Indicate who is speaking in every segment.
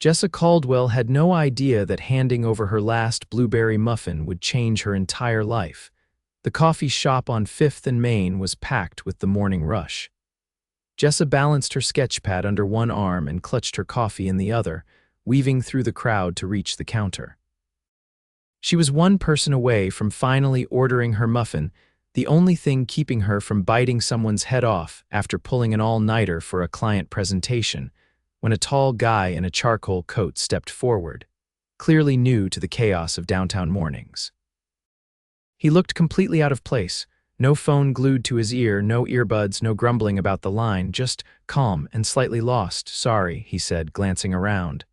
Speaker 1: Jessa Caldwell had no idea that handing over her last blueberry muffin would change her entire life. The coffee shop on 5th and Main was packed with the morning rush. Jessa balanced her sketchpad under one arm and clutched her coffee in the other, weaving through the crowd to reach the counter. She was one person away from finally ordering her muffin, the only thing keeping her from biting someone's head off after pulling an all-nighter for a client presentation, when a tall guy in a charcoal coat stepped forward, clearly new to the chaos of downtown mornings. He looked completely out of place, no phone glued to his ear, no earbuds, no grumbling about the line, just calm and slightly lost. "Sorry," he said, glancing around.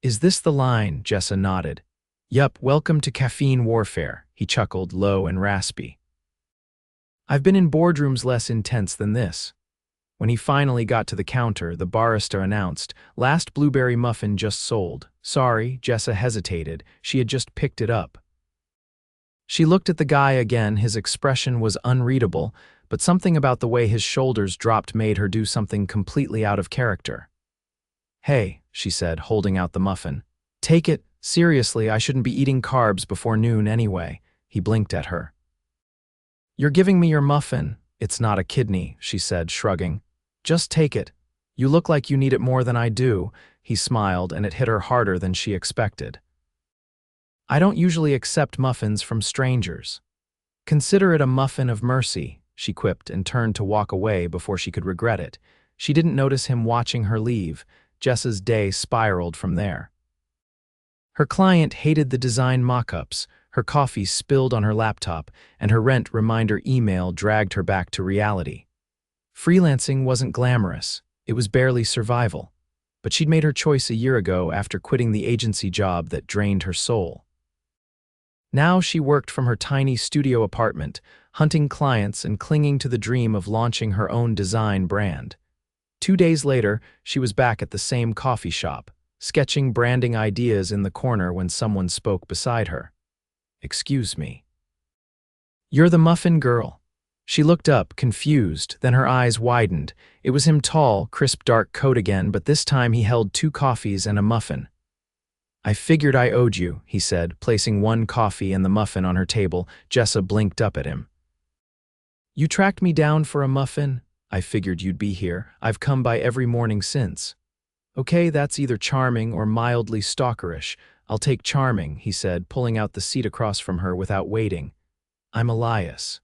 Speaker 1: "Is this the line?" Jessa nodded. "Yup, welcome to caffeine warfare," he chuckled, low and raspy. "I've been in boardrooms less intense than this." When he finally got to the counter, the barista announced, "Last blueberry muffin just sold." "Sorry," Jessa hesitated. She had just picked it up. She looked at the guy again. His expression was unreadable, but something about the way his shoulders dropped made her do something completely out of character. "Hey," she said, holding out the muffin. "Take it. Seriously, I shouldn't be eating carbs before noon anyway." He blinked at her. "You're giving me your muffin." "It's not a kidney," she said, shrugging. "Just take it. You look like you need it more than I do." He smiled, and it hit her harder than she expected. "I don't usually accept muffins from strangers." "Consider it a muffin of mercy," she quipped and turned to walk away before she could regret it. She didn't notice him watching her leave. Jessa's day spiraled from there. Her client hated the design mock-ups, her coffee spilled on her laptop, and her rent reminder email dragged her back to reality. Freelancing wasn't glamorous, it was barely survival, but she'd made her choice a year ago after quitting the agency job that drained her soul. Now she worked from her tiny studio apartment, hunting clients and clinging to the dream of launching her own design brand. 2 days later, she was back at the same coffee shop, sketching branding ideas in the corner when someone spoke beside her. "Excuse me." "You're the muffin girl." She looked up, confused, then her eyes widened. It was him, tall, crisp dark coat again, but this time he held 2 coffees and a muffin. "I figured I owed you," he said, placing 1 coffee and the muffin on her table. Jessa blinked up at him. "You tracked me down for a muffin?" "I figured you'd be here. I've come by every morning since." "Okay, that's either charming or mildly stalkerish. I'll take charming," he said, pulling out the seat across from her without waiting. "I'm Elias."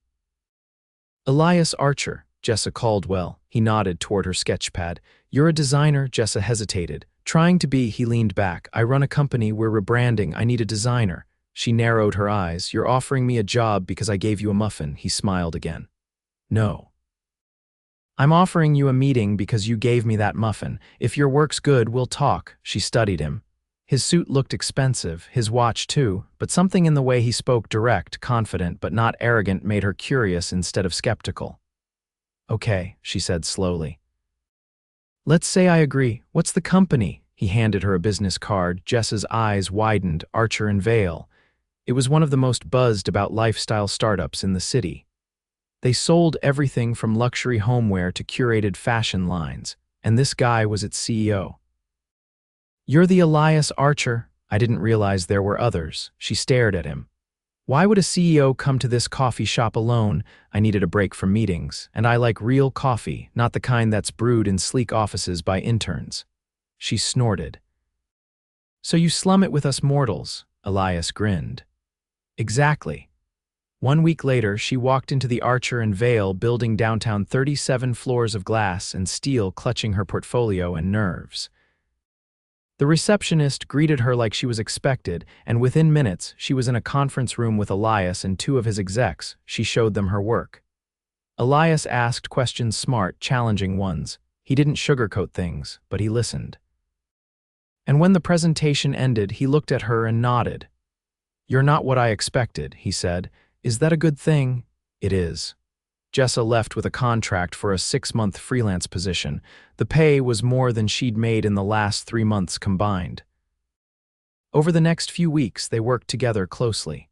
Speaker 1: "Elias Archer," Jessa Caldwell. He nodded toward her sketchpad. "You're a designer?" Jessa hesitated. Trying to be, he leaned back. "I run a company, we're rebranding, I need a designer." She narrowed her eyes. "You're offering me a job because I gave you a muffin." He smiled again. "No. I'm offering you a meeting because you gave me that muffin. If your work's good, we'll talk." She studied him. His suit looked expensive, his watch too, but something in the way he spoke, direct, confident, but not arrogant, made her curious instead of skeptical. "Okay," she said slowly. "Let's say I agree. What's the company?" He handed her a business card. Jessa's eyes widened. Archer and Vale. It was one of the most buzzed about lifestyle startups in the city. They sold everything from luxury homeware to curated fashion lines, and this guy was its CEO. "You're the Elias Archer?" "I didn't realize there were others." She stared at him. "Why would a CEO come to this coffee shop alone?" "I needed a break from meetings, and I like real coffee, not the kind that's brewed in sleek offices by interns." She snorted. "So you slum it with us mortals?" Elias grinned. "Exactly." 1 week later, she walked into the Archer and Vale building downtown, 37 floors of glass and steel clutching her portfolio and nerves. The receptionist greeted her like she was expected, and within minutes, she was in a conference room with Elias and 2 of his execs. She showed them her work. Elias asked questions, smart, challenging ones. He didn't sugarcoat things, but he listened. And when the presentation ended, he looked at her and nodded. "You're not what I expected," he said. "Is that a good thing?" "It is." Jessa left with a contract for a 6-month freelance position. The pay was more than she'd made in the last 3 months combined. Over the next few weeks, they worked together closely.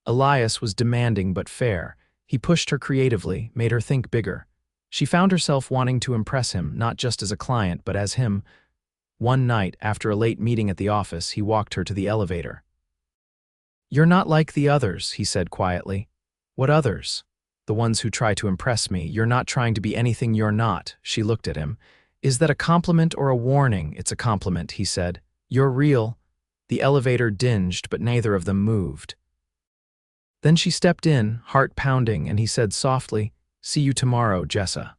Speaker 1: Elias was demanding but fair. He pushed her creatively, made her think bigger. She found herself wanting to impress him, not just as a client, but as him. One night, after a late meeting at the office, he walked her to the elevator. "You're not like the others," he said quietly. "What others?" "The ones who try to impress me. You're not trying to be anything you're not." She looked at him. "Is that a compliment or a warning?" "It's a compliment," he said. "You're real." The elevator dinged, but neither of them moved. Then she stepped in, heart pounding, and he said softly, "See you tomorrow, Jessa."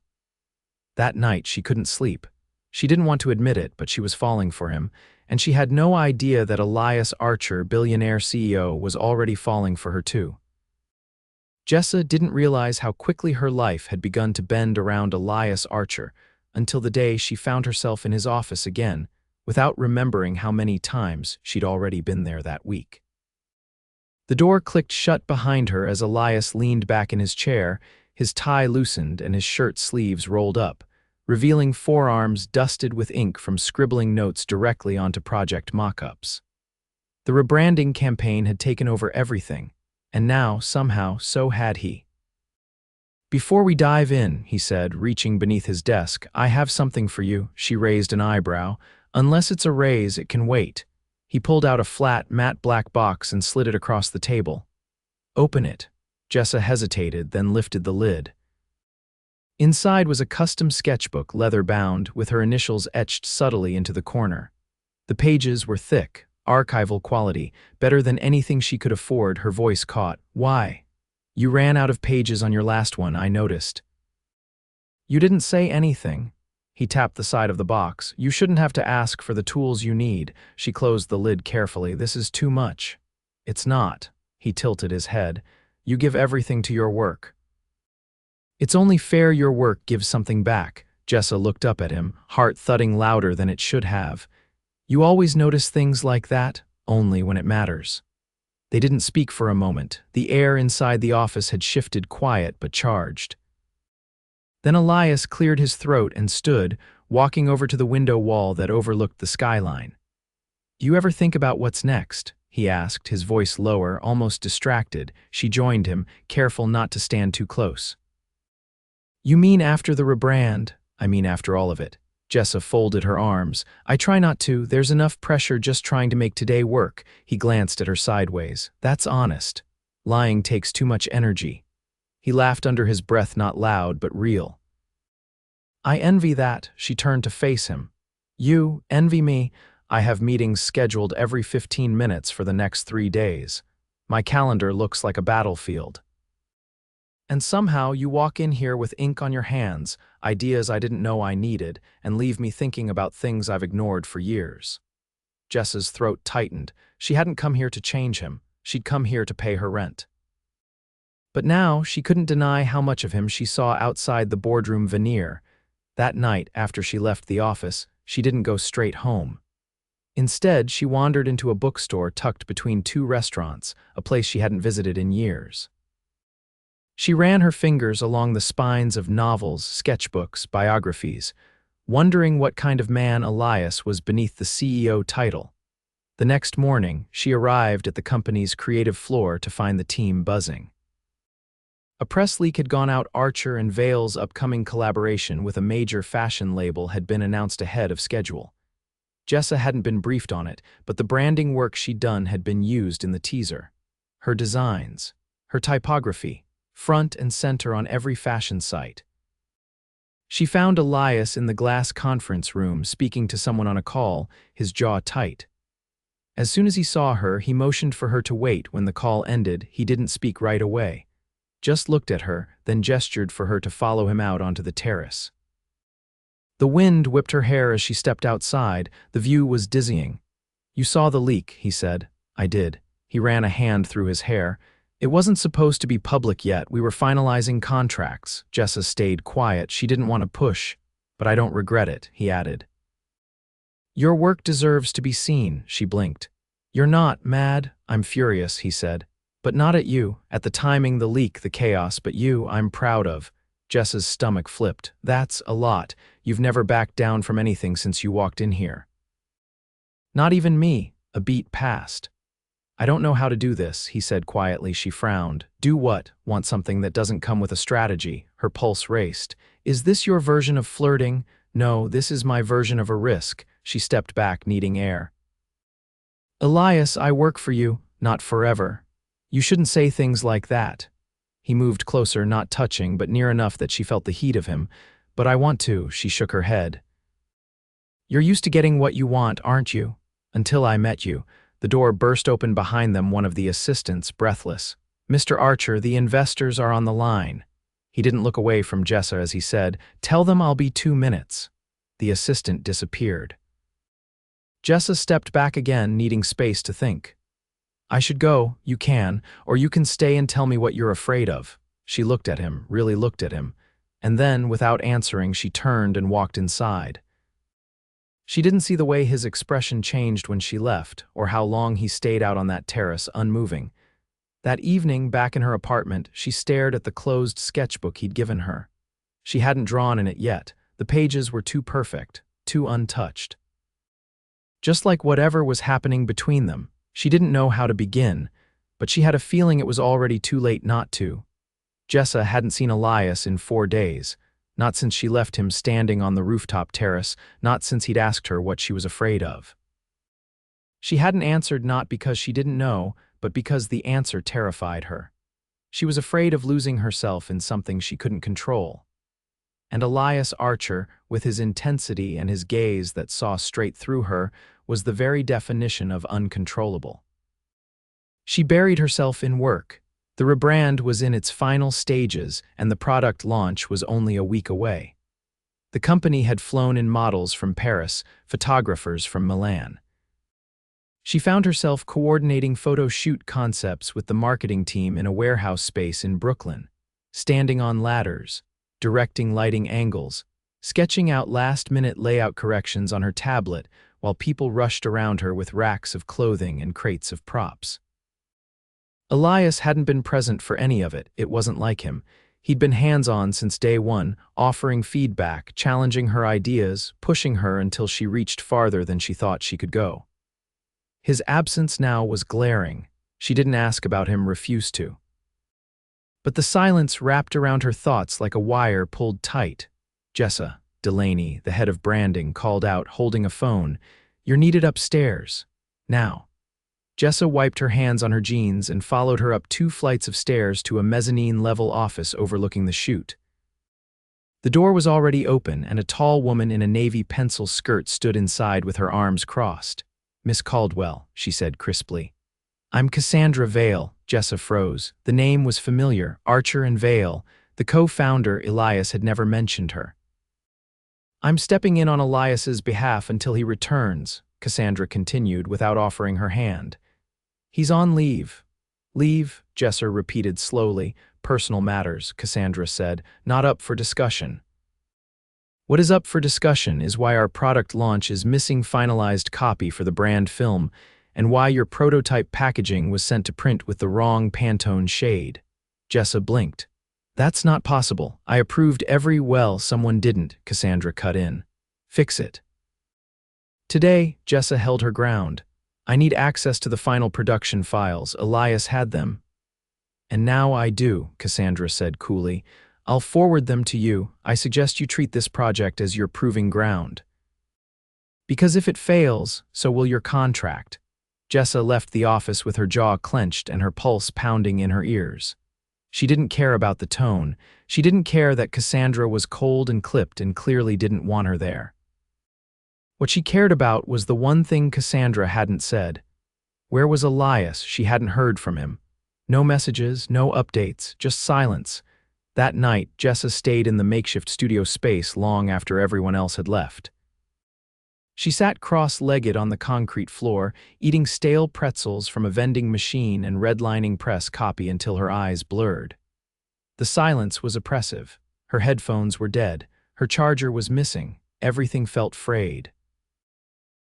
Speaker 1: That night she couldn't sleep. She didn't want to admit it, but she was falling for him, and she had no idea that Elias Archer, billionaire CEO, was already falling for her too. Jessa didn't realize how quickly her life had begun to bend around Elias Archer until the day she found herself in his office again, without remembering how many times she'd already been there that week. The door clicked shut behind her as Elias leaned back in his chair, his tie loosened and his shirt sleeves rolled up, revealing forearms dusted with ink from scribbling notes directly onto project mock-ups. The rebranding campaign had taken over everything, and now, somehow, so had he. "Before we dive in," he said, reaching beneath his desk, "I have something for you." She raised an eyebrow. "Unless it's a raise, it can wait." He pulled out a flat, matte black box and slid it across the table. "Open it." Jessa hesitated, then lifted the lid. Inside was a custom sketchbook, leather-bound, with her initials etched subtly into the corner. The pages were thick, archival quality, better than anything she could afford. Her voice caught. "Why? You ran out of pages on your last one, I noticed." "You didn't say anything." He tapped the side of the box. "You shouldn't have to ask for the tools you need." She closed the lid carefully. "This is too much." "It's not." He tilted his head. "You give everything to your work." "It's only fair your work gives something back." Jessa looked up at him, heart thudding louder than it should have. "You always notice things like that, only when it matters." They didn't speak for a moment. The air inside the office had shifted, quiet but charged. Then Elias cleared his throat and stood, walking over to the window wall that overlooked the skyline. "You ever think about what's next?" he asked, his voice lower, almost distracted. She joined him, careful not to stand too close. "You mean after the rebrand?" "I mean after all of it." Jessa folded her arms. "I try not to. There's enough pressure just trying to make today work." He glanced at her sideways. "That's honest. Lying takes too much energy." He laughed under his breath, not loud, but real. "I envy that." She turned to face him. "You envy me?" "I have meetings scheduled every 15 minutes for the next 3 days. My calendar looks like a battlefield. And somehow you walk in here with ink on your hands, ideas I didn't know I needed, and leave me thinking about things I've ignored for years." Jessa's throat tightened. She hadn't come here to change him. She'd come here to pay her rent. But now she couldn't deny how much of him she saw outside the boardroom veneer. That night, after she left the office, she didn't go straight home. Instead, she wandered into a bookstore tucked between 2 restaurants, a place she hadn't visited in years. She ran her fingers along the spines of novels, sketchbooks, biographies, wondering what kind of man Elias was beneath the CEO title. The next morning, she arrived at the company's creative floor to find the team buzzing. A press leak had gone out. Archer and Vale's upcoming collaboration with a major fashion label had been announced ahead of schedule. Jessa hadn't been briefed on it, but the branding work she'd done had been used in the teaser. Her designs, her typography, front and center on every fashion site. She found Elias in the glass conference room, speaking to someone on a call, his jaw tight. As soon as he saw her, he motioned for her to wait. When the call ended, he didn't speak right away. Just looked at her, then gestured for her to follow him out onto the terrace. The wind whipped her hair as she stepped outside. The view was dizzying. "You saw the leak," he said. "I did." He ran a hand through his hair. "It wasn't supposed to be public yet. We were finalizing contracts." Jessa stayed quiet. She didn't want to push. "But I don't regret it," he added. "Your work deserves to be seen," she blinked. "You're not mad." "I'm furious," he said. "But not at you. At the timing, the leak, the chaos, but you, I'm proud of." Jessa's stomach flipped. "That's a lot. You've never backed down from anything since you walked in here." "Not even me." A beat passed. "I don't know how to do this," he said quietly. She frowned. "Do what? Want something that doesn't come with a strategy?" Her pulse raced. "Is this your version of flirting?" "No, this is my version of a risk." She stepped back, needing air. Elias, I work for you, not forever. You shouldn't say things like that. He moved closer, not touching, but near enough that she felt the heat of him. But I want to, she shook her head. You're used to getting what you want, aren't you? Until I met you. The door burst open behind them, one of the assistants, breathless. Mr. Archer, the investors are on the line. He didn't look away from Jessa as he said, Tell them I'll be 2 minutes. The assistant disappeared. Jessa stepped back again, needing space to think. I should go, you can, or you can stay and tell me what you're afraid of. She looked at him, really looked at him, and then, without answering, she turned and walked inside. She didn't see the way his expression changed when she left, or how long he stayed out on that terrace, unmoving. That evening, back in her apartment, she stared at the closed sketchbook he'd given her. She hadn't drawn in it yet. The pages were too perfect, too untouched. Just like whatever was happening between them, she didn't know how to begin, but she had a feeling it was already too late not to. Jessa hadn't seen Elias in 4 days, not since she left him standing on the rooftop terrace, not since he'd asked her what she was afraid of. She hadn't answered not because she didn't know, but because the answer terrified her. She was afraid of losing herself in something she couldn't control. And Elias Archer, with his intensity and his gaze that saw straight through her, was the very definition of uncontrollable. She buried herself in work. The rebrand was in its final stages, and the product launch was only a week away. The company had flown in models from Paris, photographers from Milan. She found herself coordinating photo shoot concepts with the marketing team in a warehouse space in Brooklyn, standing on ladders, directing lighting angles, sketching out last-minute layout corrections on her tablet while people rushed around her with racks of clothing and crates of props. Elias hadn't been present for any of it. It wasn't like him. He'd been hands-on since day one, offering feedback, challenging her ideas, pushing her until she reached farther than she thought she could go. His absence now was glaring. She didn't ask about him, refused to. But the silence wrapped around her thoughts like a wire pulled tight. Jessa, Delaney, the head of branding, called out, holding a phone, "You're needed upstairs. Now." Jessa wiped her hands on her jeans and followed her up 2 flights of stairs to a mezzanine-level office overlooking the shoot. The door was already open, and a tall woman in a navy pencil skirt stood inside with her arms crossed. "Miss Caldwell," she said crisply. "I'm Cassandra Vale." Jessa froze. The name was familiar, Archer and Vale. The co-founder, Elias, had never mentioned her. "I'm stepping in on Elias's behalf until he returns," Cassandra continued without offering her hand. "He's on leave." "Leave," Jessa repeated slowly. "Personal matters," Cassandra said, "not up for discussion." "What is up for discussion is why our product launch is missing finalized copy for the brand film, and why your prototype packaging was sent to print with the wrong Pantone shade." Jessa blinked. "That's not possible. I approved every well, someone didn't," Cassandra cut in. "Fix it." Today, Jessa held her ground. "I need access to the final production files. Elias had them." "And now I do," Cassandra said coolly. "I'll forward them to you. I suggest you treat this project as your proving ground. Because if it fails, so will your contract." Jessa left the office with her jaw clenched and her pulse pounding in her ears. She didn't care about the tone. She didn't care that Cassandra was cold and clipped and clearly didn't want her there. What she cared about was the one thing Cassandra hadn't said. Where was Elias? She hadn't heard from him. No messages, no updates, just silence. That night, Jessa stayed in the makeshift studio space long after everyone else had left. She sat cross-legged on the concrete floor, eating stale pretzels from a vending machine and redlining press copy until her eyes blurred. The silence was oppressive. Her headphones were dead. Her charger was missing. Everything felt frayed.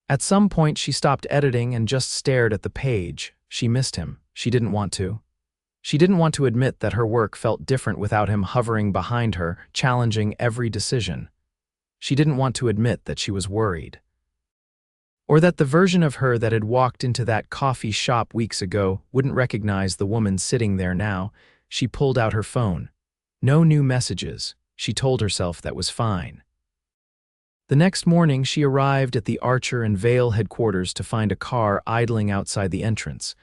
Speaker 1: At some point, she stopped editing and just stared at the page. She missed him. She didn't want to. She didn't want to admit that her work felt different without him hovering behind her, challenging every decision. She didn't want to admit that she was worried. Or that the version of her that had walked into that coffee shop weeks ago wouldn't recognize the woman sitting there now. She pulled out her phone. No new messages. She told herself that was fine. The next morning, she arrived at the Archer and Vale headquarters to find a car idling outside the entrance.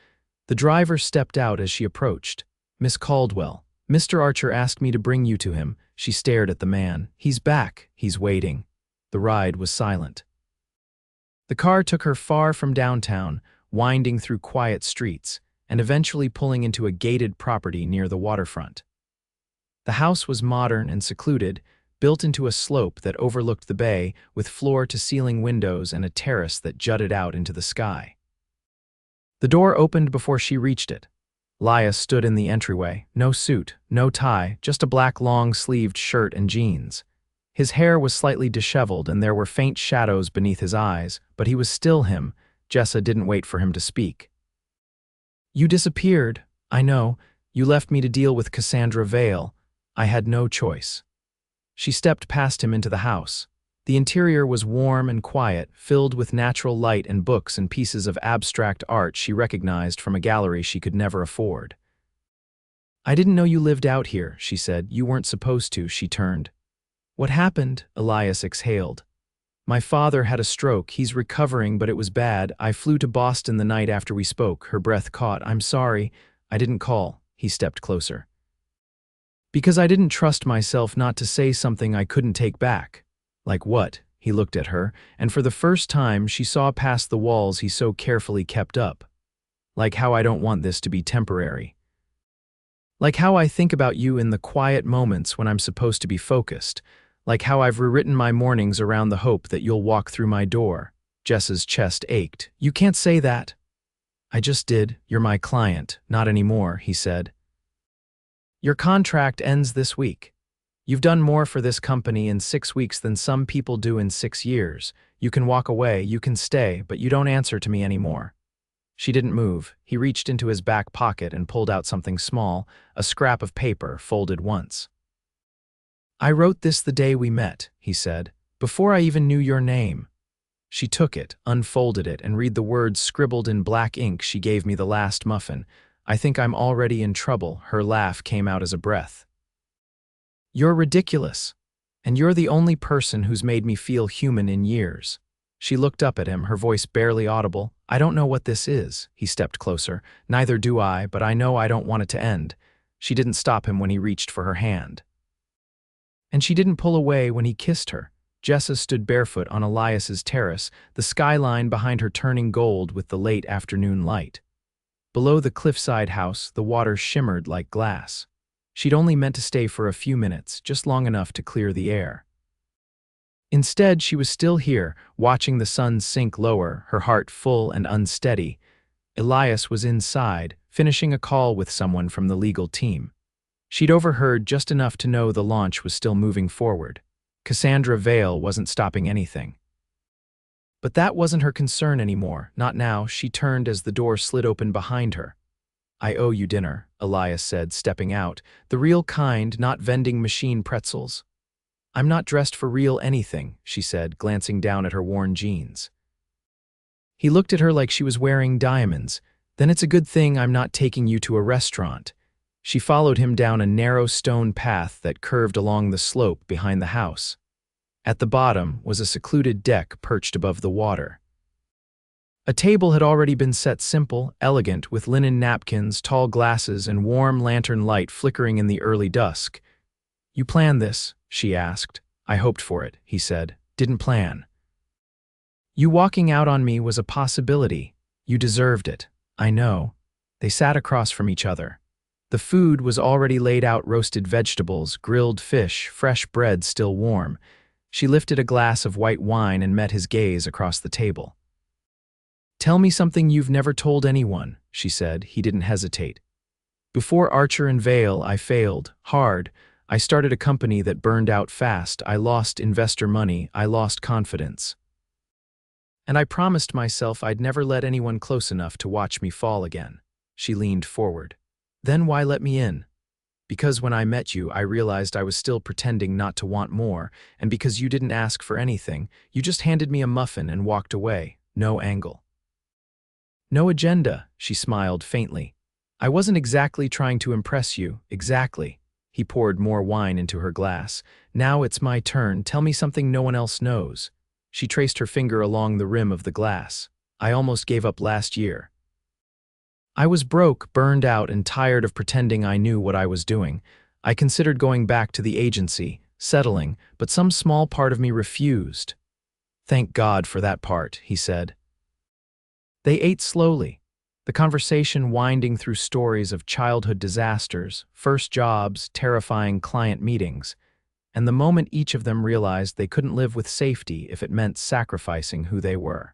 Speaker 1: The driver stepped out as she approached. "Miss Caldwell, Mr. Archer asked me to bring you to him." She stared at the man. "He's back. He's waiting." The ride was silent. The car took her far from downtown, winding through quiet streets, and eventually pulling into a gated property near the waterfront. The house was modern and secluded, built into a slope that overlooked the bay, with floor-to-ceiling windows and a terrace that jutted out into the sky. The door opened before she reached it. Elias stood in the entryway, no suit, no tie, just a black long-sleeved shirt and jeans. His hair was slightly disheveled and there were faint shadows beneath his eyes, but he was still him. Jessa didn't wait for him to speak. "You disappeared. I know. You left me to deal with Cassandra Vale. I had no choice." She stepped past him into the house. The interior was warm and quiet, filled with natural light and books and pieces of abstract art she recognized from a gallery she could never afford. "I didn't know you lived out here," she said. "You weren't supposed to." She turned. "What happened?" Elias exhaled. "My father had a stroke. He's recovering, but it was bad. I flew to Boston the night after we spoke." Her breath caught. "I'm sorry. I didn't call." He stepped closer. "Because I didn't trust myself not to say something I couldn't take back." "Like what?" He looked at her, and for the first time she saw past the walls he so carefully kept up. "Like how I don't want this to be temporary. Like how I think about you in the quiet moments when I'm supposed to be focused. Like how I've rewritten my mornings around the hope that you'll walk through my door." Jessa's chest ached. "You can't say that." "I just did. You're my client." "Not anymore," he said. "Your contract ends this week. You've done more for this company in 6 weeks than some people do in 6 years. You can walk away, you can stay, but you don't answer to me anymore." She didn't move. He reached into his back pocket and pulled out something small, a scrap of paper folded once. "I wrote this the day we met," he said, "before I even knew your name." She took it, unfolded it, and read the words scribbled in black ink. "She gave me the last muffin. I think I'm already in trouble." Her laugh came out as a breath. "You're ridiculous. And you're the only person who's made me feel human in years." She looked up at him, her voice barely audible. "I don't know what this is." He stepped closer. "Neither do I, but I know I don't want it to end." She didn't stop him when he reached for her hand. And she didn't pull away when he kissed her. Jessa stood barefoot on Elias's terrace, the skyline behind her turning gold with the late afternoon light. Below the cliffside house, the water shimmered like glass. She'd only meant to stay for a few minutes, just long enough to clear the air. Instead, she was still here, watching the sun sink lower, her heart full and unsteady. Elias was inside, finishing a call with someone from the legal team. She'd overheard just enough to know the launch was still moving forward. Cassandra Vale wasn't stopping anything. But that wasn't her concern anymore, not now. She turned as the door slid open behind her. "I owe you dinner," Elias said, stepping out. "The real kind, not vending machine pretzels." "I'm not dressed for real anything," she said, glancing down at her worn jeans. He looked at her like she was wearing diamonds. "Then it's a good thing I'm not taking you to a restaurant." She followed him down a narrow stone path that curved along the slope behind the house. At the bottom was a secluded deck perched above the water. A table had already been set, simple, elegant, with linen napkins, tall glasses, and warm lantern light flickering in the early dusk. "You planned this?" she asked. "I hoped for it," he said. "Didn't plan. You walking out on me was a possibility. You deserved it. I know." They sat across from each other. The food was already laid out: roasted vegetables, grilled fish, fresh bread still warm. She lifted a glass of white wine and met his gaze across the table. "Tell me something you've never told anyone," she said. He didn't hesitate. "Before Archer and Vale, I failed. Hard. I started a company that burned out fast. I lost investor money. I lost confidence. And I promised myself I'd never let anyone close enough to watch me fall again." She leaned forward. "Then why let me in?" "Because when I met you, I realized I was still pretending not to want more, and because you didn't ask for anything, you just handed me a muffin and walked away. No angle. No agenda," she smiled faintly. "I wasn't exactly trying to impress you, exactly." He poured more wine into her glass. "Now it's my turn. Tell me something no one else knows." She traced her finger along the rim of the glass. I almost gave up last year. I was broke, burned out, and tired of pretending I knew what I was doing. I considered going back to the agency, settling, but some small part of me refused. Thank God for that part, he said. They ate slowly, the conversation winding through stories of childhood disasters, first jobs, terrifying client meetings, and the moment each of them realized they couldn't live with safety if it meant sacrificing who they were.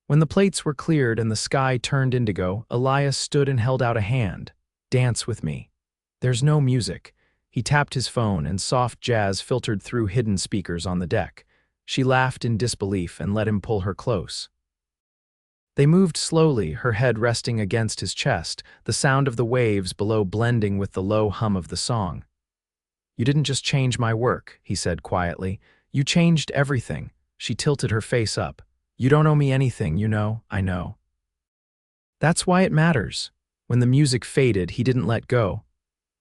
Speaker 1: When the plates were cleared and the sky turned indigo, Elias stood and held out a hand. Dance with me. There's no music. He tapped his phone and soft jazz filtered through hidden speakers on the deck. She laughed in disbelief and let him pull her close. They moved slowly, her head resting against his chest, the sound of the waves below blending with the low hum of the song. You didn't just change my work, he said quietly. You changed everything. She tilted her face up. You don't owe me anything, you know, I know. That's why it matters. When the music faded, he didn't let go.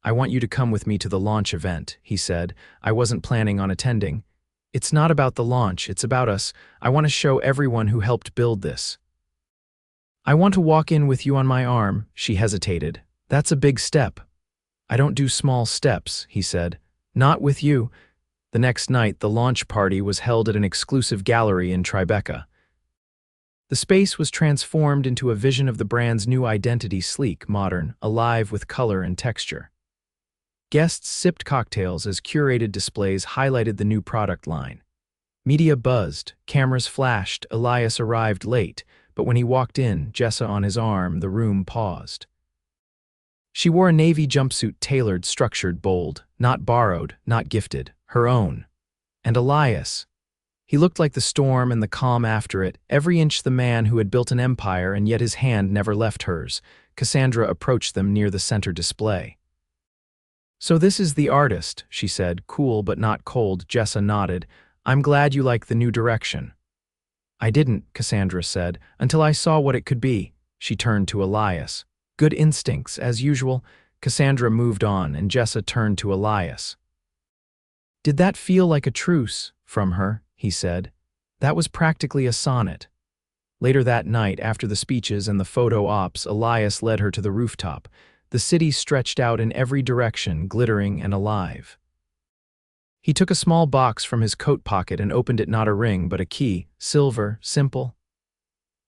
Speaker 1: I want you to come with me to the launch event, he said. I wasn't planning on attending. It's not about the launch, it's about us. I want to show everyone who helped build this. I want to walk in with you on my arm, she hesitated. That's a big step. I don't do small steps, he said. Not with you. The next night, the launch party was held at an exclusive gallery in Tribeca. The space was transformed into a vision of the brand's new identity, sleek, modern, alive with color and texture. Guests sipped cocktails as curated displays highlighted the new product line. Media buzzed, cameras flashed, Elias arrived late, but when he walked in, Jessa on his arm, the room paused. She wore a navy jumpsuit tailored, structured, bold, not borrowed, not gifted, her own. And Elias. He looked like the storm and the calm after it, every inch the man who had built an empire and yet his hand never left hers. Cassandra approached them near the center display. So this is the artist, she said, cool but not cold. Jessa nodded. I'm glad you like the new direction. I didn't, Cassandra said, until I saw what it could be. She turned to Elias. Good instincts, as usual. Cassandra moved on, and Jessa turned to Elias. Did that feel like a truce from her? He said. That was practically a sonnet. Later that night, after the speeches and the photo ops, Elias led her to the rooftop. The city stretched out in every direction, glittering and alive. He took a small box from his coat pocket and opened it, not a ring, but a key, silver, simple.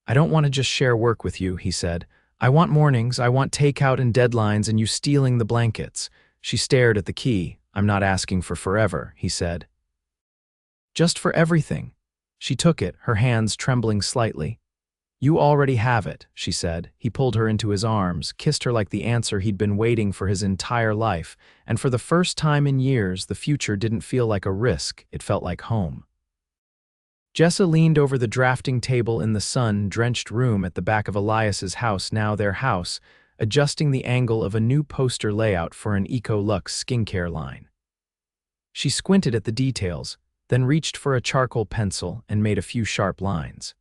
Speaker 1: I don't want to just share work with you, he said. I want mornings, I want takeout and deadlines and you stealing the blankets. She stared at the key. I'm not asking for forever, he said. Just for everything. She took it, her hands trembling slightly. You already have it, she said. He pulled her into his arms, kissed her like the answer he'd been waiting for his entire life, and for the first time in years, the future didn't feel like a risk, it felt like home. Jessa leaned over the drafting table in the sun-drenched room at the back of Elias's house, now their house, adjusting the angle of a new poster layout for an Eco-Lux skincare line. She squinted at the details, then reached for a charcoal pencil and made a few sharp lines.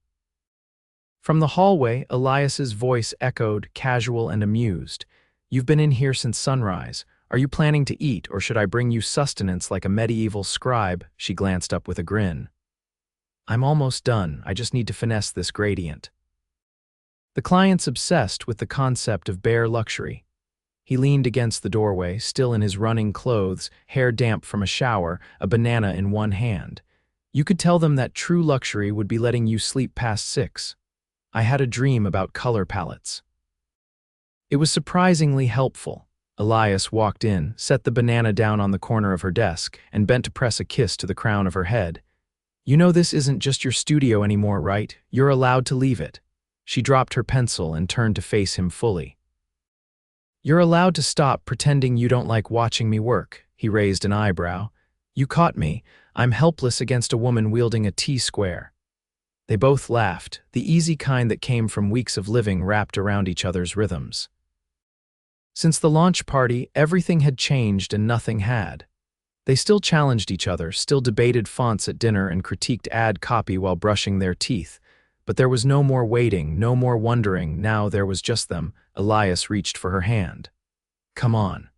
Speaker 1: From the hallway, Elias's voice echoed, casual and amused. You've been in here since sunrise. Are you planning to eat, or should I bring you sustenance like a medieval scribe? She glanced up with a grin. I'm almost done. I just need to finesse this gradient. The client's obsessed with the concept of bare luxury. He leaned against the doorway, still in his running clothes, hair damp from a shower, a banana in one hand. You could tell them that true luxury would be letting you sleep past 6. I had a dream about color palettes. It was surprisingly helpful. Elias walked in, set the banana down on the corner of her desk, and bent to press a kiss to the crown of her head. You know this isn't just your studio anymore, right? You're allowed to leave it. She dropped her pencil and turned to face him fully. You're allowed to stop pretending you don't like watching me work. He raised an eyebrow. You caught me. I'm helpless against a woman wielding a T-square. They both laughed, the easy kind that came from weeks of living wrapped around each other's rhythms. Since the launch party, everything had changed and nothing had. They still challenged each other, still debated fonts at dinner and critiqued ad copy while brushing their teeth. But there was no more waiting, no more wondering. Now there was just them. Elias reached for her hand. Come on.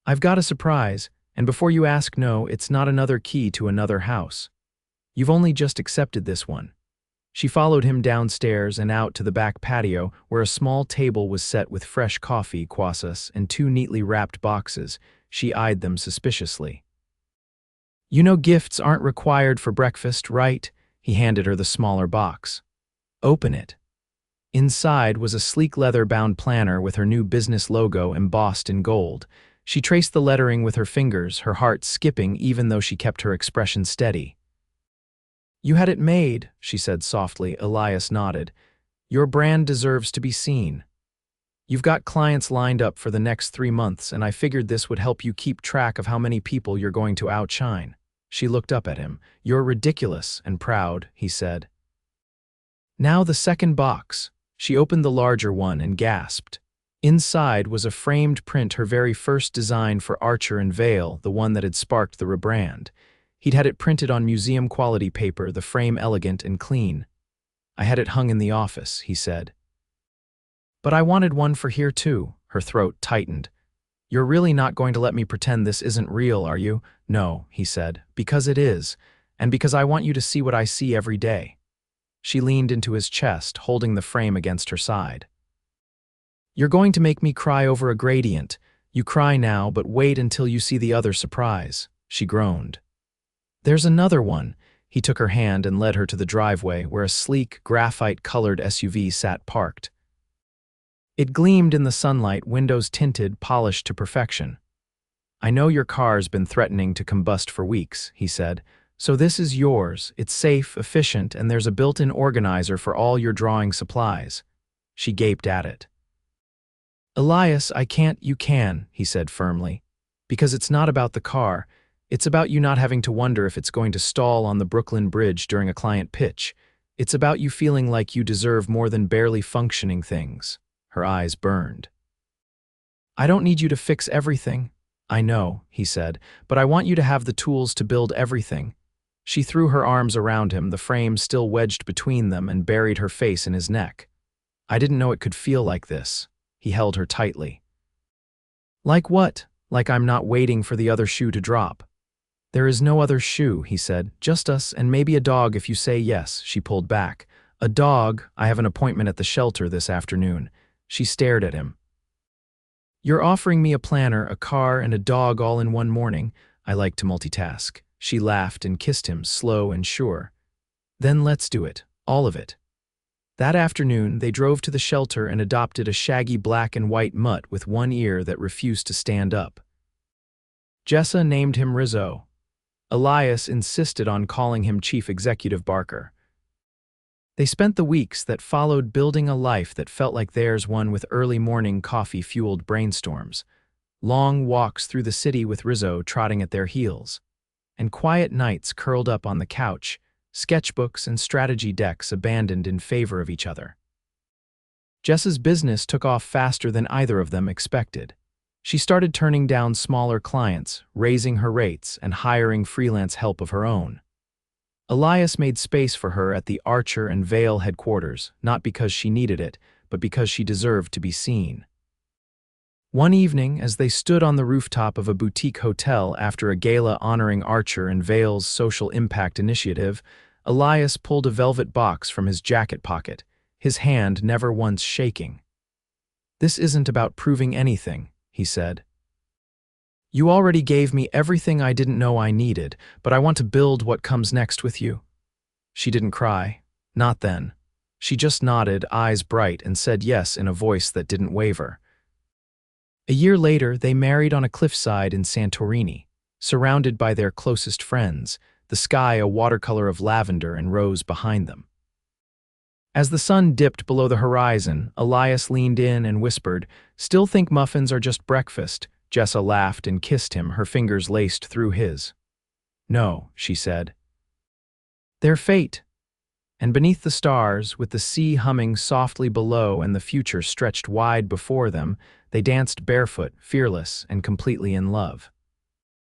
Speaker 1: I've got a surprise, and before you ask, no, it's not another key to another house. You've only just accepted this one." She followed him downstairs and out to the back patio where a small table was set with fresh coffee, croissants, and two neatly wrapped boxes. She eyed them suspiciously. "You know gifts aren't required for breakfast, right?" He handed her the smaller box. "Open it." Inside was a sleek leather-bound planner with her new business logo embossed in gold. She traced the lettering with her fingers, her heart skipping even though she kept her expression steady. "You had it made," she said softly. Elias nodded. "Your brand deserves to be seen. You've got clients lined up for the next 3 months, and I figured this would help you keep track of how many people you're going to outshine." She looked up at him. "You're ridiculous and proud," he said. "Now the second box." She opened the larger one and gasped. Inside was a framed print, her very first design for Archer and Vale, the one that had sparked the rebrand. He'd had it printed on museum-quality paper, the frame elegant and clean. "I had it hung in the office," he said. "But I wanted one for here too." Her throat tightened. "You're really not going to let me pretend this isn't real, are you?" "No," he said, "because it is, and because I want you to see what I see every day." She leaned into his chest, holding the frame against her side. "You're going to make me cry over a gradient. You cry now, but wait until you see the other surprise," she groaned. "There's another one." He took her hand and led her to the driveway where a sleek, graphite-colored SUV sat parked. It gleamed in the sunlight, windows tinted, polished to perfection. "I know your car's been threatening to combust for weeks," he said. "So this is yours. It's safe, efficient, and there's a built-in organizer for all your drawing supplies." She gaped at it. "Elias, I can't." "You can," he said firmly. "Because it's not about the car. It's about you not having to wonder if it's going to stall on the Brooklyn Bridge during a client pitch. It's about you feeling like you deserve more than barely functioning things." Her eyes burned. "I don't need you to fix everything." "I know," he said, "but I want you to have the tools to build everything." She threw her arms around him, the frame still wedged between them, and buried her face in his neck. "I didn't know it could feel like this." He held her tightly. "Like what?" "Like I'm not waiting for the other shoe to drop." "There is no other shoe," he said. "Just us, and maybe a dog if you say yes." She pulled back. "A dog? I have an appointment at the shelter this afternoon." She stared at him. "You're offering me a planner, a car, and a dog all in one morning." "I like to multitask." She laughed and kissed him, slow and sure. "Then let's do it. All of it." That afternoon, they drove to the shelter and adopted a shaggy black and white mutt with one ear that refused to stand up. Jessa named him Rizzo. Elias insisted on calling him Chief Executive Barker. They spent the weeks that followed building a life that felt like theirs, one with early morning coffee-fueled brainstorms, long walks through the city with Rizzo trotting at their heels, and quiet nights curled up on the couch, sketchbooks and strategy decks abandoned in favor of each other. Jessa's business took off faster than either of them expected. She started turning down smaller clients, raising her rates, and hiring freelance help of her own. Elias made space for her at the Archer and Vale headquarters, not because she needed it, but because she deserved to be seen. One evening, as they stood on the rooftop of a boutique hotel after a gala honoring Archer and Vale's social impact initiative, Elias pulled a velvet box from his jacket pocket, his hand never once shaking. "This isn't about proving anything," he said. "You already gave me everything I didn't know I needed, but I want to build what comes next with you." She didn't cry. Not then. She just nodded, eyes bright, and said yes in a voice that didn't waver. A year later, they married on a cliffside in Santorini, surrounded by their closest friends, the sky a watercolor of lavender and rose behind them. As the sun dipped below the horizon, Elias leaned in and whispered, "Still think muffins are just breakfast?" Jessa laughed and kissed him, her fingers laced through his. "No," she said. "They're fate." And beneath the stars, with the sea humming softly below and the future stretched wide before them, they danced barefoot, fearless, and completely in love.